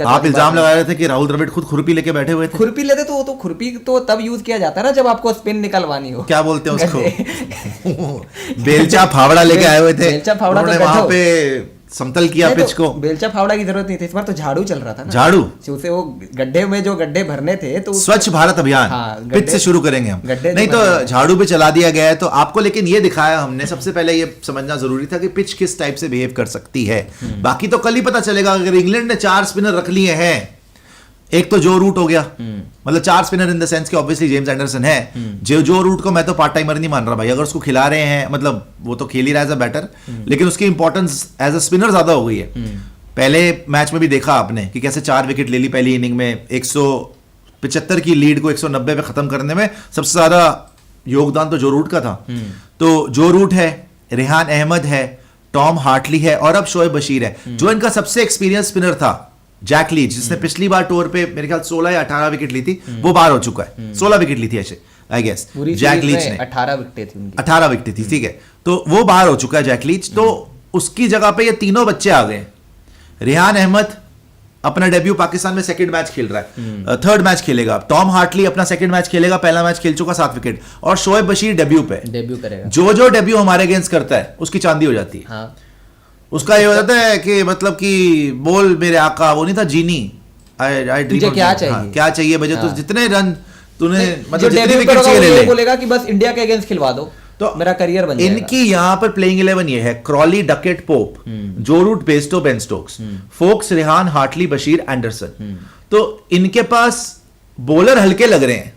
आप इल्जाम लगा रहे थे कि राहुल द्रविड़ खुद खुरपी लेके बैठे हुए थे। खुरपी लेते तो वो तो खुरपी तो तब यूज किया जाता है ना जब आपको स्पिन निकलवानी हो। क्या बोलते हैं उसको बेलचा फावड़ा लेके आए हुए थे। बेलचा फावड़ा तो वहां पे समतल किया पिच को। बेलचा फावड़ा की जरूरत नहीं थी, इस बार तो झाड़ू चल रहा था ना। झाड़ू उसे वो गड्ढे में जो गड्ढे भरने थे तो स्वच्छ भारत अभियान पिच से शुरू करेंगे हम। नहीं तो झाड़ू पे चला दिया गया है। तो आपको लेकिन ये दिखाया हमने, सबसे पहले ये समझना जरूरी था कि पिच किस टाइप से बिहेव कर सकती है। बाकी तो कल ही पता चलेगा। अगर इंग्लैंड ने 4 स्पिनर रख लिए हैं, एक तो जो रूट हो गया, मतलब 4 स्पिनर इन द सेंस कि ऑब्वियसली जेम्स एंडरसन है। जो रूट को मैं तो पार्ट टाइमर नहीं मान रहा भाई। अगर उसको खिला रहे हैं, मतलब वो तो खेल ही रहा है एज अ बैटर, लेकिन उसकी इंपॉर्टेंस एज अ स्पिनर ज्यादा हो गई है। पहले मैच में भी देखा आपने कि कैसे 4 विकेट ले ली पहली इनिंग में। 175 की लीड को 190 पे खत्म करने में सबसे ज्यादा योगदान तो जो रूट का था। तो जो रूट है, रेहान अहमद है, टॉम हार्टली है और अब शोएब बशीर है। जो इनका सबसे एक्सपीरियंस स्पिनर था जैक लीच, जिसने पिछली बार टूर पे मेरे ख्याल 16 या 18 विकेट ली थी, वो बाहर हो चुका है। 16 विकेट ली थी ऐसे आई गेस जैक लीच ने। 18 विकेट थी उनकी। 18 विकेट थी, ठीक है। तो वो बाहर हो चुका है जैक लीच। तो उसकी जगह पे ये तीनों बच्चे आ गए। रेहान अहमद अपना डेब्यू पाकिस्तान में सेकंड मैच खेल रहा है, थर्ड मैच खेलेगा। टॉम हार्टली अपना सेकंड मैच खेलेगा, पहला मैच खेल चुका 7 विकेट। और शोएब बशीर डेब्यू करेगा। जो डेब्यू हमारे अगेंस्ट करता है उसकी चांदी हो जाती है। हाँ। उसका ये हो जाता है कि मतलब कि बोल मेरे आका, वो नहीं था जीनी, तुझे क्या चाहिए? हाँ, क्या चाहिए बजे? तो जितने रन तूने मतलब जितने विकेट चाहिए ले ले। बोलेगा कि बस इंडिया के अगेंस्ट खिलवा दो तो मेरा करियर बन जाएगा। इनकी यहाँ पर प्लेइंग 11 ये है: Crawley, Duckett, Pope, Joe Root, Bairstow, Ben Stokes, Foakes, Rehan, Hartley, Bashir, Anderson. तो इनके पास बॉलर हल्के लग रहे हैं,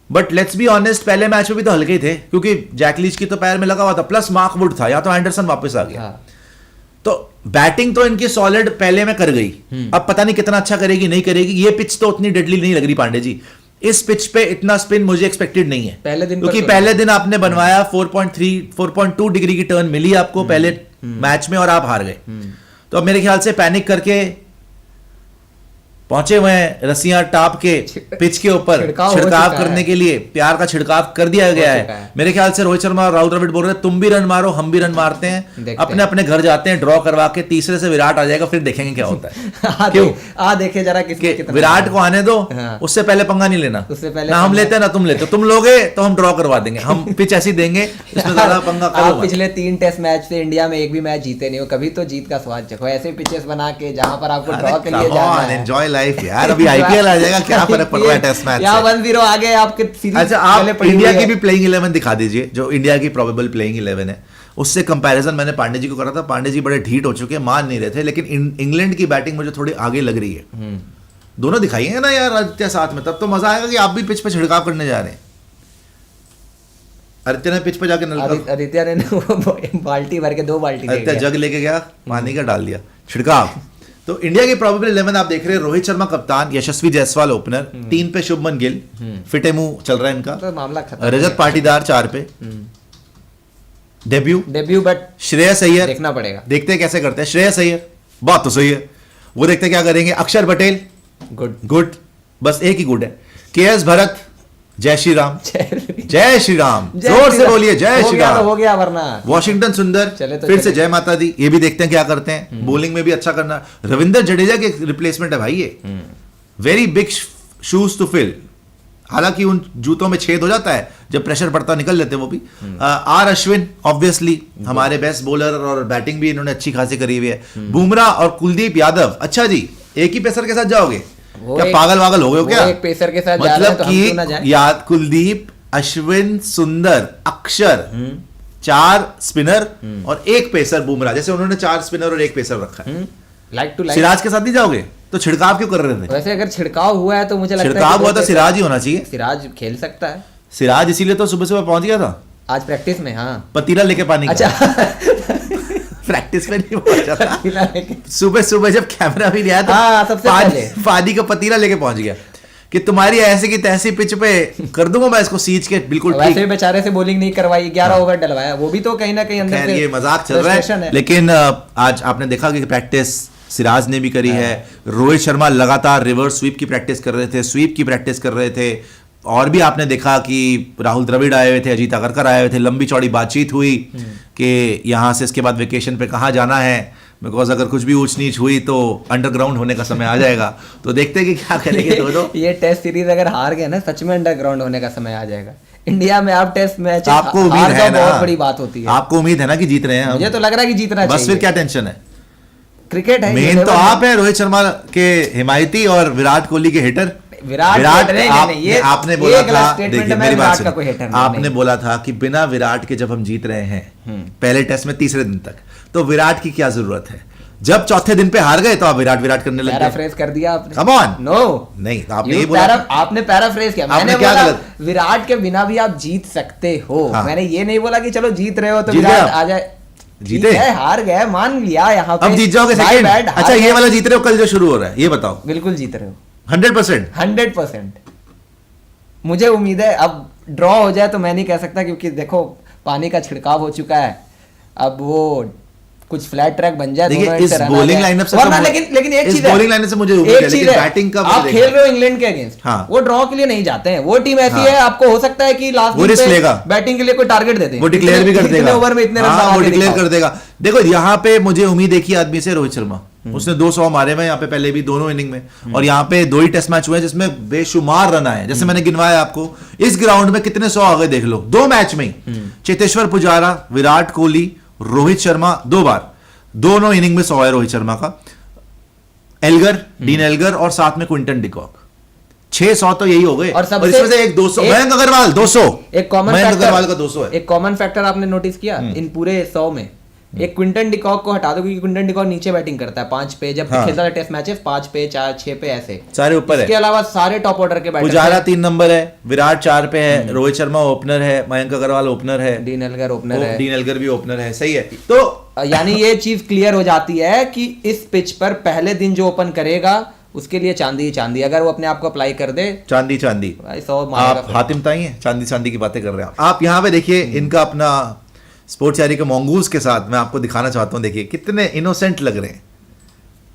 बट लेट्स बी ऑनेस्ट, पहले मैच में भी तो हल्के थे क्योंकि जैक लीच की तो पैर में लगा हुआ था, प्लस मार्क वुड था, या तो एंडरसन वापस आ गया। हाँ। तो बैटिंग तो इनकी सॉलिड पहले में कर गई। अब पता नहीं कितना अच्छा करेगी, नहीं करेगी। ये पिच तो उतनी डेडली नहीं लग रही पांडे जी। इस पिच पे इतना स्पिन मुझे एक्सपेक्टेड नहीं है पहले दिन, क्योंकि पहले दिन आपने बनवाया 4.3 4.2 डिग्री की टर्न मिली आपको पहले मैच में और आप हार गए। तो अब मेरे ख्याल से पैनिक करके पहुंचे हुए हैं, रस्सियां टाप के पिच के ऊपर छिड़काव करने के लिए प्यार का छिड़काव कर दिया गया है। मेरे ख्याल से रोहित शर्मा और राहुल द्रविड़ बोल रहे हैं तुम भी रन मारो, हम भी रन मारते हैं, अपने अपने घर जाते हैं, ड्रॉ करवा के तीसरे से विराट आ जाएगा, फिर देखेंगे क्या होता है। क्यों देखे जरा विराट को आने दो, उससे पहले पंगा नहीं लेना। ना हम लेते ना तुम लेते, तुम लोगे तो हम ड्रॉ करवा देंगे, हम पिच ऐसी देंगे इसमें ज्यादा पंगा करो। पिछले 3 टेस्ट मैच से इंडिया में एक भी मैच जीते नहीं हो, कभी तो जीत का स्वाद चखो। ऐसे पिचेस बना के जहां पर आपको ड्रॉ के लिए जाना है, एंजॉय लाइफ यार। अभी आईपीएल आ जाएगा, क्या फर्क पड़ रहा है टेस्ट मैच से। 1-0 आगे आपके सीरीज। अच्छा, आप इंडिया की भी प्लेइंग 11 दिखा दीजिए, जो इंडिया की प्रोबेबल प्लेइंग 11 है। उससे कंपैरिजन मैंने पांडे जी को करा था। पांडे जी बड़े ढीठ हो चुके हैं, मान नहीं रहे थे, लेकिन इंग्लैंड की बैटिंग मुझे थोड़ी आगे लग रही है। दोनों दिखाइए ना यार आदित्य साथ में, तब तो मजा आएगा कि आप भी पिच पे छिड़काव करने जा रहे हैं। आदित्य ने पिच पे जाके आदित्य ने बाल्टी भर के 2 बाल्टी आदित्य जग लेके गया, पानी का डाल दिया, छिड़काव। तो इंडिया के प्रोबेबल 11 आप देख रहे हैं: रोहित शर्मा कप्तान, यशस्वी जायसवाल ओपनर, 3 पे शुभमन गिल, फिटे मुंह चल रहा है इनका, तो मामला खत्म। रजत पाटीदार 4 पे, डेब्यू बट श्रेयस अय्यर देखना पड़ेगा, देखते हैं कैसे करते हैं। श्रेयस अय्यर बात तो सही है, वो देखते क्या करेंगे। अक्षर पटेल गुड, बस एक ही गुड है। केएस भरत, जय श्री राम, जय श्री राम, जोर से बोलिए जय श्री राम। हो गया वरना वॉशिंगटन सुंदर, फिर से जय माता दी। ये भी देखते हैं क्या करते हैं। बॉलिंग में भी अच्छा करना। रविंद्र जडेजा के रिप्लेसमेंट है भाई ये, very big shoes to fill. हालांकि उन जूतों में छेद हो जाता है, जब प्रेशर पड़ता निकल लेते वो भी। आर अश्विन ऑब्वियसली हमारे बेस्ट बॉलर, और बैटिंग भी इन्होंने अच्छी खासी करी हुई है। बुमराह और कुलदीप यादव। अच्छा जी, एक ही पेसर के साथ जाओगे क्या? पागल वागल हो गए हो क्या? एक पेसर के साथ मतलब कि याद कुलदीप, अश्विन, सुंदर, अक्षर, 4 स्पिनर और 1 पेसर बुमराह। जैसे उन्होंने 4 स्पिनर और 1 पेसर रखा है। Like to like. सिराज के साथ नहीं जाओगे तो छिड़काव क्यों कर रहे थे? वैसे अगर छिड़काव हुआ है तो मुझे लगता है छिड़काव हुआ तो सिराज ही होना चाहिए। सिराज खेल सकता है। सिराज इसीलिए तो सुबह सुबह पहुंच गया था आज प्रैक्टिस में। हाँ, पतीला लेके पानी। अच्छा प्रैक्टिस में नहीं पहुंचा था, सुबह सुबह जब कैमरा भी लिया था सबसे पहले पानी का पतीला लेके पहुंच गया कि तुम्हारी ऐसे की तैसी पिच पे कर दूंगा मैं इसको सींच के बिल्कुल। वैसे भी बेचारे से बॉलिंग नहीं करवाई, 11 ओवर डलवाया, वो भी तो कहीं ना कहीं अंदर से ये मजाक चल रहा है। लेकिन आज आपने देखा कि प्रैक्टिस सिराज ने भी करी है। रोहित शर्मा लगातार रिवर्स स्वीप की प्रैक्टिस कर रहे थे, स्वीप की प्रैक्टिस कर रहे थे। और भी आपने देखा कि राहुल द्रविड़ आए हुए थे, अजीत अगरकर आए हुए थे, लंबी चौड़ी बातचीत हुई कि यहाँ से इसके बाद वेकेशन पे कहाँ जाना है। बिकॉज अगर कुछ भी ऊंच नीच हुई तो अंडरग्राउंड होने का समय आ जाएगा। तो देखते हैं कि क्या करेंगे दोनों। ये टेस्ट सीरीज अगर हार गए ना, सच में अंडरग्राउंड होने का समय आ जाएगा। इंडिया में आप टेस्ट मैच आपको उम्मीद है ना, बहुत बड़ी बात होती है। आपको उम्मीद है ना कि जीत रहे हैं हम? मुझे तो लग रहा है कि जीतना चाहिए। बस फिर क्या टेंशन है? क्रिकेट है, मेन तो आप है रोहित शर्मा के हिमायती और विराट कोहली के हिटर। विराट आपने बोला था, देखिए मेरी बात सुनिए, आपने बोला था कि बिना विराट के जब हम जीत रहे हैं पहले टेस्ट में तीसरे दिन तक, तो विराट की क्या जरूरत है? जब चौथे दिन पे हार गए तो आप विराट करने लगे। पैराफ्रेज कर दिया आपने। Come on. नो नहीं, आपने ये बोला, आपने पैराफ्रेज किया। मैंने क्या बोला गलत? विराट के बिना भी आप जीत सकते हो। हाँ। मैंने ये नहीं बोला कि चलो जीत रहे हो तो जीत विराट गए आ जाए। जीते, हार गए, मान लिया यहाँ पे। अब जीत जाओगे सेकंड। अच्छा, ये वाला जीत रहे हो, कल जो शुरू हो रहा है ये बताओ। बिल्कुल जीत रहे हो 100%। 100%। मुझे उम्मीद है अब ड्रॉ हो जाए तो मैं नहीं कह सकता, क्योंकि देखो पानी का छिड़काव हो चुका है। अब वो कुछ फ्लैट ट्रैक बन जाए। देखिए इस बॉलिंग लाइनअप से लेकिन एक चीज है, बॉलिंग लाइनअप से मुझे एक चीज है, बैटिंग का आप खेल रहे हो इंग्लैंड के अगेंस्ट। हाँ। वो ड्रॉ के लिए नहीं जाते हैं। वो टीम ऐसी है, आपको हो सकता है कि लास्ट वो रिस्क लेगा, बैटिंग के लिए कोई टारगेट दे दे, वो डिक्लेयर भी कर देगा ओवर में इतने रन वो डिक्लेयर कर देगा। देखो यहाँ पे मुझे उम्मीद एक ही आदमी से, रोहित शर्मा। उसने 200 मारे हुए यहाँ पे पहले भी दोनों इनिंग में, और यहाँ पे 2 ही टेस्ट मैच हुए हैं जिसमें बेशुमार रन आए। जैसे मैंने गिनवाया आपको, इस ग्राउंड में कितने 100 आ गए देख लो 2 मैच में ही। चेतेश्वर पुजारा, विराट कोहली, रोहित शर्मा 2 बार, दोनों इनिंग में 100 है रोहित शर्मा का। एल्गर, डीन एल्गर और साथ में क्विंटन डिकॉक, 600 तो यही हो गए। और इसमें से एक 200 मयंक अग्रवाल 200। एक कॉमन मयंक अग्रवाल का 200 है। एक कॉमन फैक्टर आपने नोटिस किया इन पूरे 100 में, एक क्विंटन डिकॉक को हटा दो, क्योंकि क्विंटन डिकॉक नीचे बैटिंग करता है 5 पे, जब खेलता था टेस्ट मैचेस 5 पे 4 6 पे ऐसे सारे ऊपर है। इसके अलावा सारे टॉप ऑर्डर के बैटर। पुजारा 3 नंबर है, विराट 4 पे है, रोहित शर्मा ओपनर है, मयंक अग्रवाल ओपनर है, डीन एल्गर ओपनर है, डीन एल्गर भी ओपनर है। सही है, तो यानी ये चीज क्लियर हो जाती है कि इस पिच पर पहले दिन जो ओपन करेगा उसके लिए चांदी ही चांदी। अगर वो अपने आप को अप्लाई कर दे, चांदी चांदी। भाई 100 मारेगा। आप हातिम ताई हैं, चांदी चांदी की बातें कर रहे हैं आप। यहाँ पे देखिए इनका अपना स्पोर्ट्स यारी के मोंगूज के साथ मैं आपको दिखाना चाहता हूँ। देखिए कितने इनोसेंट लग रहे हैं,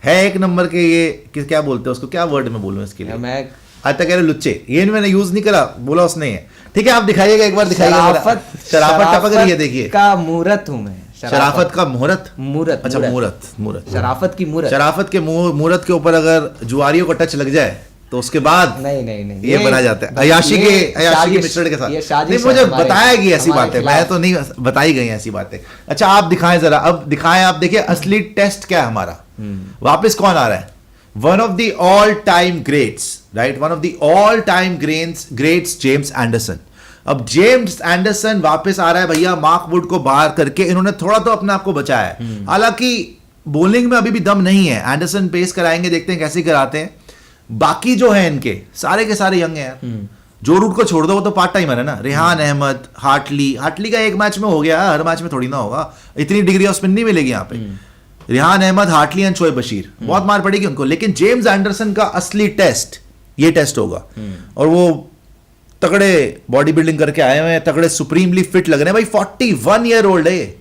है एक नंबर के। ये क्या बोलते हैं उसको, क्या वर्ड में बोलूं इसके लिए? मैं आज तक कह रहे लुच्चे, ये मैंने यूज नहीं करा, बोला उसने है। ठीक है, आप दिखाइएगा एक बार, दिखाइएगा। शराफत टपक रही है, देखिए। का मुहूर्त हूं मैं। शराफत का मुहूर्त। मुहूर्त, अच्छा मुहूर्त। शराफत की मुहूर्त। शराफत के मुहूर्त के ऊपर अगर जुआरियों का टच लग जाए तो उसके बाद नहीं ये बना जाता है अयाशी के मिश्रण के साथ। नहीं, मुझे बताया गई ऐसी बातें, मैं तो नहीं बताई गई ऐसी बातें। अच्छा आप दिखाएं जरा, अब दिखाएं आप। देखिए असली टेस्ट क्या है हमारा। वापस कौन आ रहा है? One of the all time greats, right, one of the all time greats James Anderson. अब जेम्स एंडरसन वापस आ रहा है भैया, मार्क वुड को बाहर करके इन्होंने थोड़ा तो अपने आप को बचाया है। हालांकि बॉलिंग में अभी भी दम नहीं है। एंडरसन पेस कराएंगे, देखते हैं कैसे कराते हैं। बाकी जो है इनके सारे के सारे यंग है यार। जो रूट को छोड़ दो वो तो पार्ट टाइमर है ना। रेहान अहमद, हार्टली का एक मैच में हो गया, हर मैच में थोड़ी ना होगा, इतनी डिग्री ऑफ स्पिन नहीं मिलेगी यहाँ पे। रेहान अहमद, हार्टली एंड शोएब बशीर, बहुत मार पड़ेगी उनको। लेकिन जेम्स एंडरसन का असली टेस्ट ये टेस्ट होगा, और वो तगड़े बॉडी बिल्डिंग करके आए हुए हैं, तगड़े सुप्रीमली फिट लग रहे हैं भाई। 41 ईयर ओल्ड है,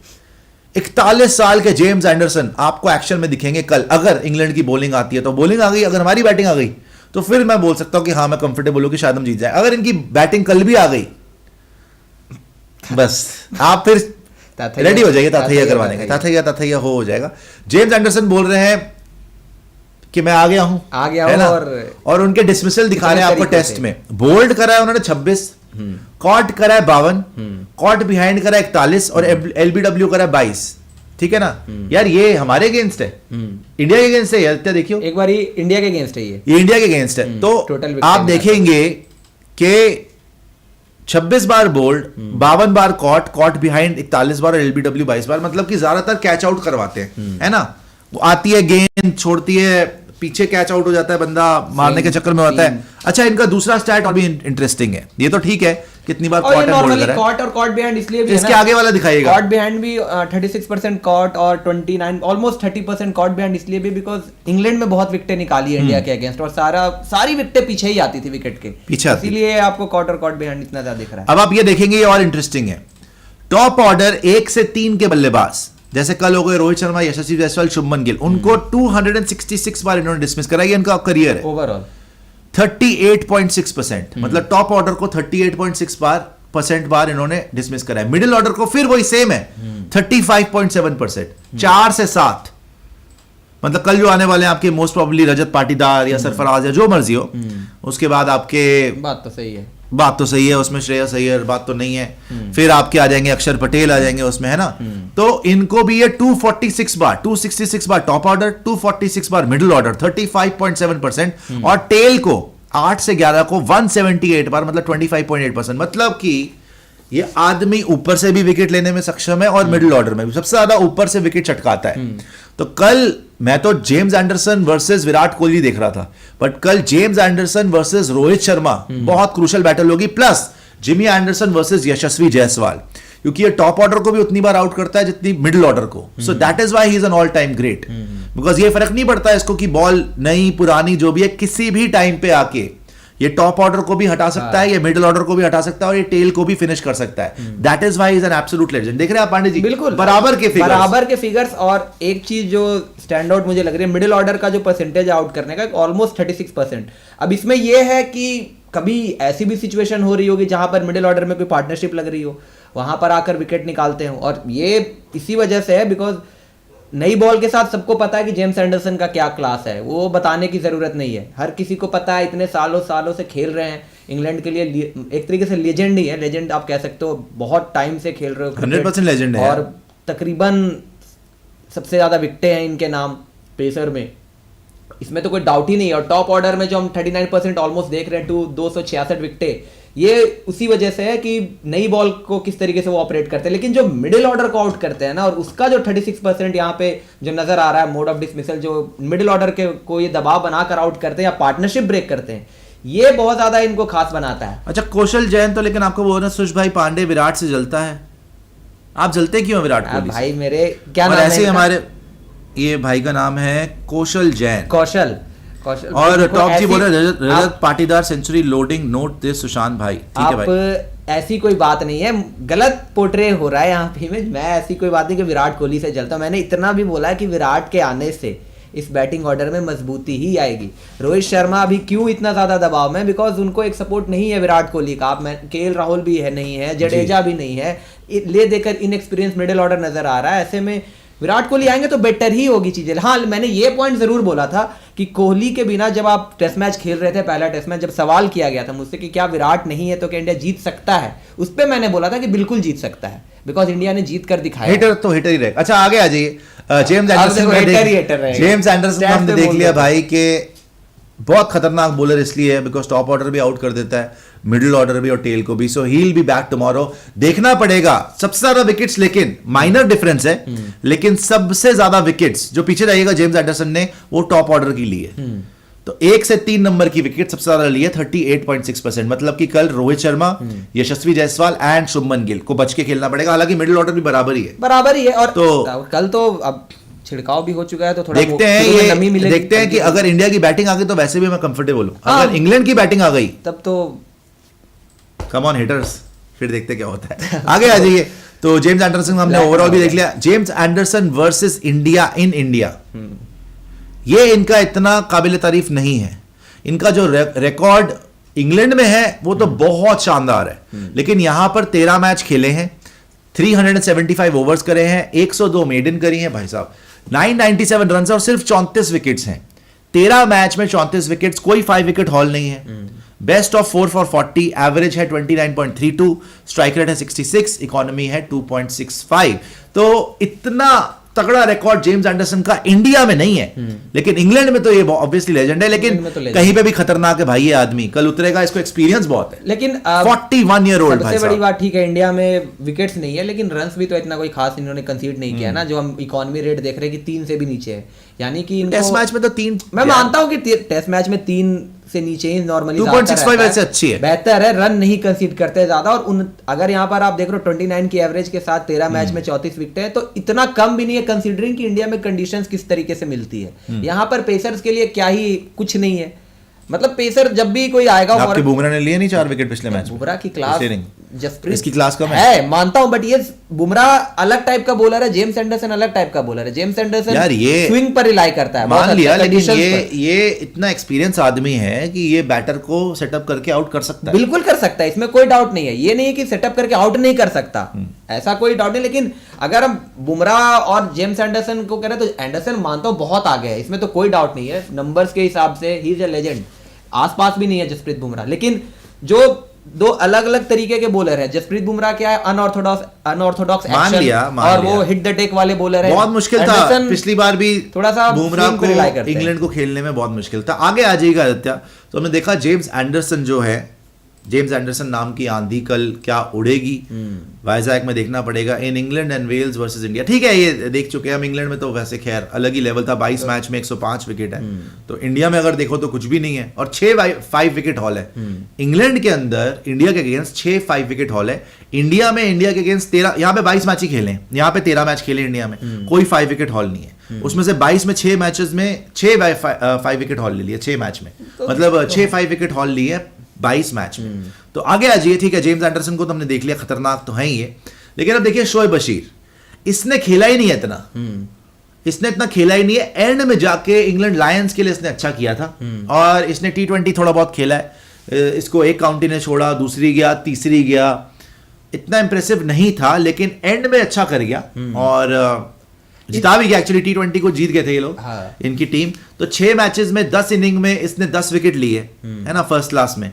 41 साल के जेम्स एंडरसन आपको एक्शन में दिखेंगे कल। अगर इंग्लैंड की बॉलिंग आती है तो बॉलिंग आ गई, अगर हमारी बैटिंग आ गई तो फिर मैं बोल सकता हूं कि हाँ मैं कंफर्टेबल हूं कि शायद हम जीत जाए। अगर इनकी बैटिंग कल भी आ गई, बस आप फिर रेडी हो जाइए ताथैया करवाने का। ताथैया हो जाएगा। जेम्स एंडरसन बोल रहे हैं कि मैं आ गया हूं है ना, और उनके डिसमिसल दिखा रहे हैं आपको टेस्ट में। बोल्ड करा है उन्होंने 26, कॉट करा है 52, कॉट बिहाइंड करा है 41, और एलबीडब्ल्यू करा है 22। ठीक है ना यार, ये हमारे अगेंस्ट है, इंडिया के अगेंस्ट है यार। देखियो एक बार इंडिया के अगेंस्ट है, ये इंडिया के अगेंस्ट है। तो आप देखेंगे कि 26 बार बोल्ड, 52 बार कॉट बिहाइंड 41 बार, और एलबीडब्ल्यू 22 बार। मतलब कि ज्यादातर कैच आउट करवाते हैं, है ना। वो आती है गेंद, छोड़ती है, पीछे कैच आउट हो जाता है बंदा, मारने के चक्कर में होता है। अच्छा इनका दूसरा स्टैट और भी इंटरेस्टिंग है। ये तो ठीक है कितनी बार कॉट एंड बोल्ड करा है। कॉट और कॉट बिहाइंड इसलिए भी इसके आगे वाला दिखाइएगा। कॉट बिहाइंड भी 36% कॉट और 29 ऑलमोस्ट 30% कॉट बिहाइंड इसलिए भी बिकॉज इंग्लैंड में बहुत विकेटें निकाली है इंडिया के अगेंस्ट, और सारी विकेटें पीछे ही आती थी विकेट के पीछे, इसीलिए आपको कॉट और कॉट बिहाइंड इतना ज्यादा दिख रहा है। अब आप ये देखेंगे, ये और इंटरेस्टिंग है। टॉप ऑर्डर 1 से 3 के बल्लेबाज, जैसे कल हो गए रोहित शर्मा, यशस्वी जायसवाल, शुभमन गिल, उनको 266 बार इन्होंने डिसमिस करा। ये इनका करियर है ओवरऑल 38.6%। मतलब टॉप ऑर्डर को 38.6% बार इन्होंने डिसमिस करा है। मिडिल ऑर्डर को फिर वही सेम है 35.7%। 4 से 7 मतलब कल जो आने वाले हैं आपके मोस्ट प्रोबेबली रजत पाटीदार या सरफराज या जो मर्जी हो, उसके बाद आपके बात तो सही है, बात तो सही है, उसमें श्रेयस अय्यर बात तो नहीं है, फिर आपके आ जाएंगे अक्षर पटेल आ जाएंगे उसमें, है ना। तो इनको भी ये 246 बार 266 बार टॉप ऑर्डर, 246 बार मिडिल ऑर्डर 35.7%, और टेल को 8 से 11 को 178 बार मतलब 25.8%। मतलब कि ये आदमी ऊपर से भी विकेट लेने में सक्षम है और मिडिल ऑर्डर में भी सबसे ज्यादा ऊपर से विकेट चटकाता है। तो कल मैं तो James Anderson versus Virat Kohli देख रहा था, बट कल James Anderson versus Rohit Sharma बहुत क्रूशियल बैटल होगी, प्लस जिमी एंडरसन वर्सेस यशस्वी जायसवाल, क्योंकि ये टॉप ऑर्डर को भी उतनी बार आउट करता है जितनी मिडिल ऑर्डर को। So that is why he is an all time great, because ये फर्क नहीं पड़ता है इसको कि बॉल नई पुरानी जो भी है, किसी भी टाइम पे आके ये टॉप ऑर्डर को भी हटा सकता है, ये मिडिल ऑर्डर को भी हटा सकता है, और ये टेल को भी फिनिश कर सकता है। That is why is an absolute legend. देख रहे हैं आप पांडे जी, बिल्कुल बराबर के फिगर्स। और एक चीज जो स्टैंड आउट मुझे लग रही है, मिडिल ऑर्डर का जो परसेंटेज आउट करने का ऑलमोस्ट 36%। अब इसमें यह है कि कभी ऐसी भी सिचुएशन हो रही होगी जहां पर मिडिल ऑर्डर में कोई पार्टनरशिप लग रही हो, वहां पर आकर विकेट निकालते हो, और ये इसी वजह से है बिकॉज नई बॉल के साथ सबको पता है कि जेम्स एंडरसन का क्या क्लास है, वो बताने की जरूरत नहीं है, हर किसी को पता है, इतने सालों से खेल रहे हैं इंग्लैंड के लिए, एक तरीके से लेजेंड ही है, लेजेंड आप कह सकते हो, बहुत टाइम से खेल रहे हो, 100% लेजेंड है, और तकरीबन सबसे ज्यादा विकेटें हैं इनके नाम पेसर में, इसमें तो कोई डाउट ही नहीं है। और टॉप ऑर्डर में जो हम 39% ऑलमोस्ट देख रहे हैं, 266 विकेटें, ये उसी वजह से है कि नई बॉल को किस तरीके से वो ऑपरेट करते हैं। लेकिन जो मिडिल ऑर्डर को आउट करते हैं ना, और उसका जो 36% यहाँ पे जो नजर आ रहा है मोड ऑफ डिसमिसल, जो मिडिल ऑर्डर के को ये दबाव बनाकर आउट करते हैं या पार्टनरशिप ब्रेक करते हैं, ये बहुत ज्यादा इनको खास बनाता है। अच्छा, कौशल जैन तो, लेकिन आपको बोलना सुश भाई पांडे विराट से जलता है, आप जलते क्यों विराट कोहली भाई मेरे क्या नाम है? ऐसे हमारे ये भाई का नाम है कौशल जैन, कौशल और टॉप जी बोल रहे Rajat Patidar century loading, note this Sushant भाई। ठीक है भाई, ऐसी कोई बात नहीं है, गलत पोर्ट्रे हो रहा है यहाँ पे इमेज। मैं ऐसी कोई बात नहीं कि विराट कोहली से जलता हूं, मैंने इतना भी बोला है कि विराट के आने से इस बैटिंग ऑर्डर में मजबूती ही आएगी। रोहित शर्मा अभी क्यों इतना ज्यादा दबाव में, बिकॉज उनको एक सपोर्ट नहीं है विराट कोहली का। आप केएल राहुल भी है नहीं है, जडेजा भी नहीं है, ले देकर इनएक्सपीरियंस मिडिल ऑर्डर नजर आ रहा है। ऐसे में विराट कोहली आएंगे तो बेटर ही होगी चीजें। हाँ, मैंने ये पॉइंट जरूर बोला था कि कोहली के बिना, जब आप टेस्ट मैच खेल रहे थे, पहला टेस्ट मैच, जब सवाल किया गया था मुझसे कि क्या विराट नहीं है तो क्या इंडिया जीत सकता है, उस पर मैंने बोला था कि बिल्कुल जीत सकता है, बिकॉज इंडिया ने जीत कर दिखाया। हिटर तो हिटर ही रहेगा। अच्छा, आगे आ जाइए। जेम्स एंडरसन हमने देख लिया भाई के बहुत खतरनाक बॉलर इसलिए है बिकॉज टॉप ऑर्डर भी आउट कर देता है, मिडिल ऑर्डर भी और टेल को भी। So he will be back tomorrow. देखना पड़ेगा सबसे ज्यादा विकेट्स, लेकिन माइनर डिफरेंस है, लेकिन सबसे ज्यादा विकेट्स जो पीछे जाइएगा जेम्स एंडरसन ने, वो टॉप ऑर्डर की ली है। तो 1 से 3 नंबर की विकेट सबसे ज्यादा ली है, 38.6%। मतलब कि कल रोहित शर्मा, यशस्वी जायसवाल एंड शुभमन गिल को बच के खेलना पड़ेगा। हालांकि मिडिल ऑर्डर भी बराबर ही है। और तो कल तो अब छिड़काव भी हो चुका है, तो थोड़ा देखते हैं कि अगर इंडिया की बैटिंग आ गई तो वैसे भी मैं कंफर्टेबल हूं। अगर इंग्लैंड की बैटिंग आ गई तब तो कम ऑन हिटर्स, फिर देखते क्या होता है। आगे आ जाइए। तो जेम्स एंडरसन हमने ओवरऑल भी देख लिया। James Anderson versus India in India, ये इनका इतना काबिल तारीफ नहीं है। इनका जो रिकॉर्ड इंग्लैंड में है वो तो बहुत शानदार है, लेकिन यहां पर 13 मैच खेले हैं, 375 ओवर्स करे हैं, 102 मेडन करी हैं भाई साहब, 997 रन और सिर्फ 34 विकेट्स हैं। 13 मैच में 34 विकेट्स, कोई 5 विकेट हॉल नहीं है। बेस्ट ऑफ 4 for 40, एवरेज है 29.32, स्ट्राइक रेट है 66, इकोनॉमी है 2.65। तो इतना तगड़ा रिकॉर्ड जेम्स एंडरसन का इंडिया में नहीं है, लेकिन इंग्लैंड में तो ये ऑब्वियसली लेजेंड है। लेकिन कहीं पे भी खतरनाक है भाई ये आदमी, कल उतरेगा, इसको एक्सपीरियंस बहुत है। लेकिन 41 ईयर ओल्ड भाई सबसे बड़ी बात, ठीक है इंडिया में विकेट्स नहीं है, लेकिन रन्स भी तो इतना कोई खास इन्होंने कंसीड नहीं किया ना। जो हम इकोनॉमी रेट देख रहे हैं कि 3 से भी नीचे है, यानी कि टेस्ट मैच में तो 3, मैं मानता हूं कि टेस्ट मैच में 3 से नीचे ही नॉर्मली 2.65 वैसे अच्छी है, बेहतर है, रन नहीं कंसीड करते ज्यादा। और अगर यहाँ पर आप देख रहे हो 29 की एवरेज के साथ 13 मैच में 34 विकेट है, तो इतना कम भी नहीं है कंसीडरिंग कि इंडिया में कंडीशंस किस तरीके से मिलती है। यहाँ पर पेसर्स के लिए क्या ही कुछ नहीं है, मतलब पेसर जब भी कोई आएगा, बुमराह ने लिए नहीं 4 विकेट पिछले मैच में, बुमराह की क्लास जसप्रीत इसकी क्लास कम है, मानता हूं, बट ये बुमराह अलग टाइप का बॉलर है, जेम्स एंडरसन अलग टाइप का बॉलर है। जेम्स एंडरसन यार ये स्विंग पर रिलाई करता है, मान लिया, लेकिन ये इतना एक्सपीरियंस आदमी है कि ये बैटर को सेटअप करके आउट कर सकता है। बिल्कुल कर सकता है, इसमें कोई डाउट नहीं है। ये नहीं है कि सेटअप करके आउट नहीं कर सकता, ऐसा कोई डाउट नहीं। लेकिन अगर हम बुमराह और जेम्स एंडरसन को करें तो एंडरसन मानता हूं बहुत आगे है, इसमें तो कोई डाउट नहीं है। नंबर्स के हिसाब से ही इज अ लेजेंड, आसपास भी नहीं है जसप्रीत बुमराह। लेकिन जो दो अलग अलग तरीके के बॉलर है, जसप्रीत बुमराह क्या है, अनऑर्थोडॉक्स एक्शन, और वो हिट द टेक वाले बॉलर है। बहुत मुश्किल था पिछली बार भी थोड़ा सा बुमराह को इंग्लैंड को खेलने में बहुत मुश्किल था। आगे आ जाएगा आदित्य। तो हमने देखा जेम्स एंडरसन जो है, जेम्स एंडरसन नाम की आंधी कल क्या उड़ेगी, वाइजैक में देखना पड़ेगा। In England and Wales versus India, ठीक है ये देख चुके हैं हम। इंग्लैंड में तो वैसे खैर अलग ही लेवल था, 22 मैच में 105 विकेट है। तो इंडिया में अगर देखो तो कुछ भी नहीं है, और 5 विकेट हॉल है। इंग्लैंड के अंदर इंडिया के अगेंस्ट 5 विकेट हॉल है। इंडिया में इंडिया के अगेंस्ट 13, यहाँ पे 22 मैच ही खेले, यहाँ पे 13 मैच खेले इंडिया में, कोई 5 विकेट हॉल नहीं है। उसमें से 22 में 6 मैचेस में 5 विकेट हॉल ले लिए, 6 मैच में, मतलब 5 विकेट हॉल लिए 22 मैच में। तो आगे आ जाइए, ठीक है, जेम्स एंडरसन को तो हमने देख लिया, खतरनाक तो है ही ये। लेकिन अब देखिए शोएब बशीर, इसने खेला ही नहीं है इतना, इसने इतना खेला ही नहीं है। एंड में जाके इंग्लैंड लायंस के लिए इसने अच्छा किया था, और इसने T20 थोड़ा बहुत खेला है। इसको एक काउंटी ने छोड़ा, दूसरी गया, तीसरी गया, इतना इंप्रेसिव नहीं था, लेकिन एंड में अच्छा कर गया और जिता भी गया। एक्चुअली T20 को जीत गए थे ये लोग, इनकी टीम। तो 6 मैचेस में 10 इनिंग में इसने 10 विकेट लिए, है ना, फर्स्ट क्लास में।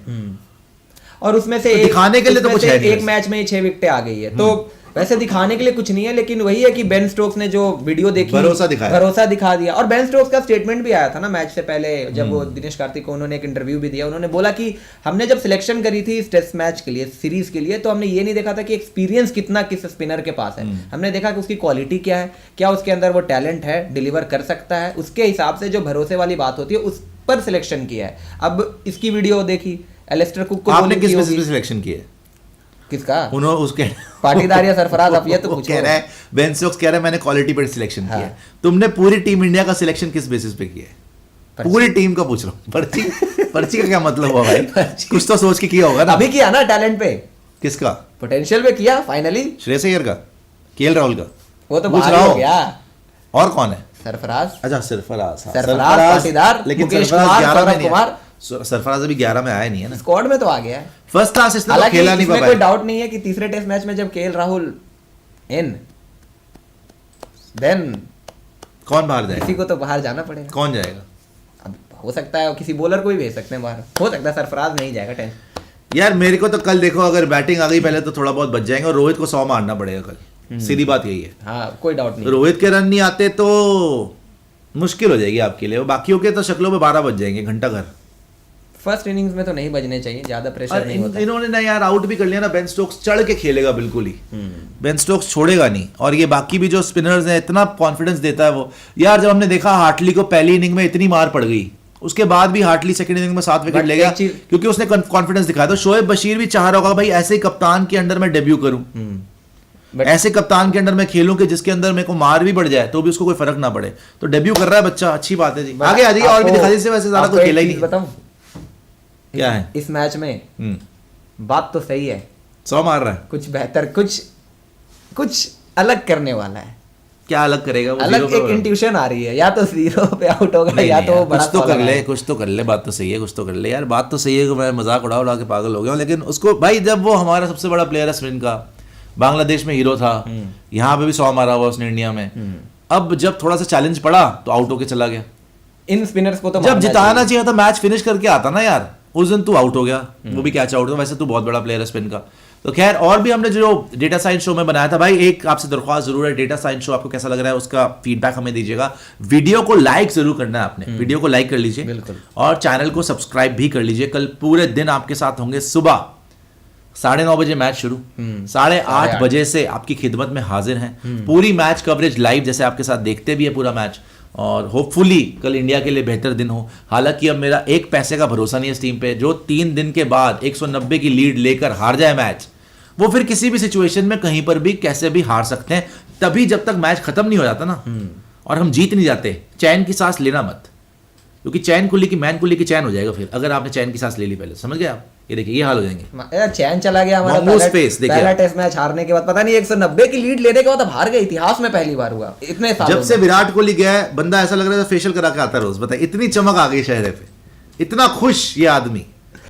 और उसमें से दिखाने के लिए तो कुछ है नहीं, एक मैच में ही 6 विकेटें आ गई है। तो वैसे दिखाने के लिए कुछ नहीं है, लेकिन वही है कि बेन स्टोक्स ने जो वीडियो देखी, भरोसा दिखा दिया। और बेन स्टोक्स का स्टेटमेंट भी आया था ना मैच से पहले, जब वो दिनेश कार्तिक को उन्होंने एक इंटरव्यू भी दिया। उन्होंने बोला कि हमने जब सिलेक्शन करी थी इस टेस्ट मैच के लिए, सीरीज के लिए, तो हमने ये नहीं देखा था कि एक्सपीरियंस कितना किस स्पिनर के पास है। हमने देखा कि उसकी क्वालिटी क्या है, क्या उसके अंदर वो टैलेंट है, डिलीवर कर सकता है। उसके हिसाब से जो भरोसे वाली बात होती है उस पर सिलेक्शन किया है। अब इसकी वीडियो देखी, एलिस्टर कुक को आपने किस बेसिस पे सिलेक्शन किया है? किसका? उन्होंने उसके पाटीदार या सरफराज, आप ये तो कह रहा है, बेन स्टोक्स कह रहा है मैंने क्वालिटी पर सिलेक्शन किया है। तुमने पूरी टीम इंडिया का सिलेक्शन किस बेसिस पे किया है? पूरी टीम का पूछ रहा हूँ। पर्ची का क्या मतलब हुआ भाई? कुछ तो सोच के किया होगा ना। अभी किया ना टैलेंट पे, किसका पोटेंशियल पे किया फाइनली। श्रेयस अय्यर का, केएल राहुल का, वो तो पूछ रहा हो गया। और कौन है? सरफराज। अच्छा सरफराज, पाटीदार, लेकिन सरफराज अभी 11 में आया नहीं है ना, स्क्वाड में तो आ गया है। फर्स्ट क्लास इसने तो खेला नहीं पाया। कोई डाउट नहीं है कि तीसरे टेस्ट मैच में जब केएल राहुल देन कौन बाहर जाएगा? किसी को तो बाहर जाना पड़ेगा। कौन जाएगा? अब हो सकता है किसी बॉलर को ही भेज सकते हैं बाहर, हो सकता है सरफराज नहीं जाएगा। टेंशन यार मेरे को तो कल देखो, अगर बैटिंग आ गई पहले तो थोड़ा बहुत बच जाएंगे, और रोहित को 100 मारना पड़ेगा कल, सीधी बात यही है। हाँ कोई डाउट नहीं, रोहित के रन नहीं आते तो मुश्किल हो जाएगी आपके लिए। बाकियों के तो शक्लों में 12 बज जाएंगे, घंटा घर। फर्स्ट इनिंग्स में तो नहीं बजने चाहिए, ज्यादा प्रेशर नहीं होता। इन्होंने ना यार आउट भी कर लिया ना, बेन स्टोक्स चढ़ के खेलेगा बिल्कुल ही, बेन स्टोक्स छोड़ेगा नहीं। और ये बाकी भी जो स्पिनर्स हैं, इतना कॉन्फिडेंस देता है वो। यार जब हमने देखा हार्टली को पहली इनिंग में इतनी मार पड़ गई, उसके बाद भी हार्टली सेकंड इनिंग में 7 विकेट ले गया, क्योंकि उसने कॉन्फिडेंस दिखाया। तो शोएब बशीर भी चाह रहा होगा भाई ऐसे ही कप्तान के अंडर में डेब्यू करूं, ऐसे कप्तान के अंडर में खेलूं कि जिसके अंदर मेरे को मार भी बढ़ जाए तो भी उसको कोई फर्क ना पड़े। तो डेब्यू कर रहा है बच्चा, अच्छी बात है जी। आगे आ जाइए, और भी दिखा दीजिए। वैसे ज्यादा कोई खेला ही नहीं। बताऊं क्या है इस मैच में? बात तो सही है, 100 मार रहा है, कुछ बेहतर, कुछ अलग करने वाला है। क्या अलग करेगा वो? अलग एक इंट्यूशन आ रही है, या तो 0 पे आउट होगा, या तो कुछ तो कर ले, कुछ तो कर ले। बात तो सही है, कुछ तो कर ले यार। बात तो सही है कि मैं मजाक उड़ा के पागल हो गया हूँ, लेकिन उसको भाई, जब वो हमारा सबसे बड़ा प्लेयर है स्पिन का, बांग्लादेश में हीरो था, यहाँ पे भी 100 मारा हुआ उसने इंडिया में। अब जब थोड़ा सा चैलेंज पड़ा तो आउट होके चला गया। इन स्पिनर्स को तो जब जिताना चाहिए था, मैच फिनिश करके आता ना यार, उस दिन तू आउट हो गया, वो भी कैच आउट हो। वैसे तू बहुत बड़ा प्लेयर है स्पिन का। तो खैर, और भी हमने जो डेटा साइंस शो में बनाया था भाई, एक आपसे दरख्वास्त जरूर है, डेटा साइंस शो आपको कैसा लग रहा है उसका फीडबैक हमें दीजिएगा। वीडियो को लाइक जरूर करना है आपने, वीडियो को लाइक कर लीजिए बिल्कुल, और चैनल को सब्सक्राइब भी कर लीजिए। कल पूरे दिन आपके साथ होंगे। सुबह 9:30 बजे मैच शुरू, 8:30 बजे से आपकी खिदमत में हाजिर हैं। पूरी मैच कवरेज लाइव, जैसे आपके साथ देखते भी है पूरा मैच। और होपफुली कल इंडिया के लिए बेहतर दिन हो। हालांकि अब मेरा एक पैसे का भरोसा नहीं है इस टीम पे, जो 3 दिन के बाद 190 की लीड लेकर हार जाए मैच, वो फिर किसी भी सिचुएशन में कहीं पर भी कैसे भी हार सकते हैं। तभी जब तक मैच खत्म नहीं हो जाता ना, और हम जीत नहीं जाते, चैन की सांस लेना मत। क्योंकि चैन कुल्ली की मैन कुल्ली की चैन हो जाएगा फिर, अगर आपने चैन की सांस ले ली पहले, समझ गए आप? ये देखिए ये हाल हो जाएंगे। यार चैन चला गया हमारा पहला टेस्ट मैच हारने के बाद, पता नहीं 190 की लीड लेने के बाद अब हार गए, इतिहास में पहली बार हुआ इतने सालों जब से विराट कोहली गया है, बंदा ऐसा लग रहा है फेशियल करा के आता रोज, बताए इतनी चमक आ गई चेहरे पे, इतना खुश ये आदमी।